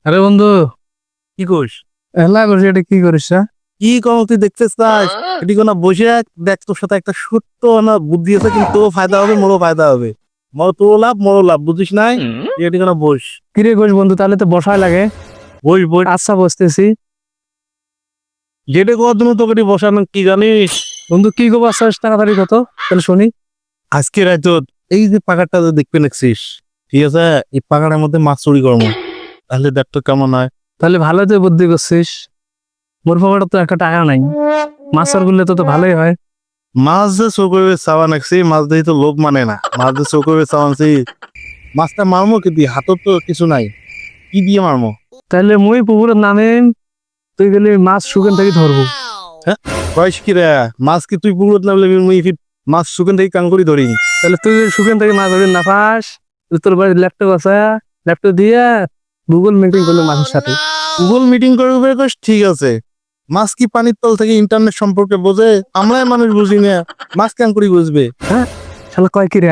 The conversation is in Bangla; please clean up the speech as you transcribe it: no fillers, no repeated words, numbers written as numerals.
আরে বন্ধু, কি করিস? এলা করছি, এটা কি করিস? কি কম তুই দেখতে চাস? এটি কোন বসে দেখ, তোর সাথে একটা ছোট্ট না বুদ্ধি আছে, কিন্তু তোর ফায়দা হবে, মোরও ফায়দা হবে। তোর লাভ মোরও লাভ, বুঝিস নাই? এটি কোন বস। কিরে করিস বন্ধু, তাহলে তো বসাই লাগে। বস বস। আচ্ছা, বসতেছি। যেটা করার জন্য তোকে এটি বসানো, কি জানিস? বন্ধু কি গো বাসাস, তাড়াতাড়ি কত, তাহলে শুনি। আজকে রাত এই যে পাকারটা দেখবে দেখছিস, ঠিক আছে? এই পাকাটার মধ্যে মাছ চুরি করবো, তাহলে দেখ তো কেমন হয়। তাহলে ভালো তুই বুদ্ধি করছিস। মোর পকেটে তো একটা টাকা নাই, মাছ আর করলে তো ভালোই হয়। মাছ যে চৌকবে চাওয়া নাকছি, মাছ দিয়ে তো লোভ মানে না। মাছ যে চৌকবে চাওয়ানছি, মাছটা মারমো কি দিয়ে? হাতত তো কিছু নাই, কি দিয়ে মারমো? তাহলে মুই পুকুরের নামে, তুই গেলে মাছ সুখান থেকে ধরবো। হ্যাঁ, বয়স কি রে? মাছ কি তুই পুকুরত নামলে মুই কি মাছ সুকেন থেকে কাঙ্কুরি ধরি? তাহলে তুই যদি সুখান থেকে মাছ ধরে না পাস, তোর বাড়ির ল্যাপটপ আছে, ল্যাপটপ দিয়ে গুগল মিটিং করলো মাছের সাথে। গুগল মিটিং করবে তো ঠিক আছে, মাছ কি পানির তল থেকে ইন্টারনেট সম্পর্কে বোঝে? আমরাই মানুষ বুঝি না, মাছ কাঙ্কুরি বুঝবে? হ্যাঁ, শালা কয় কি রে?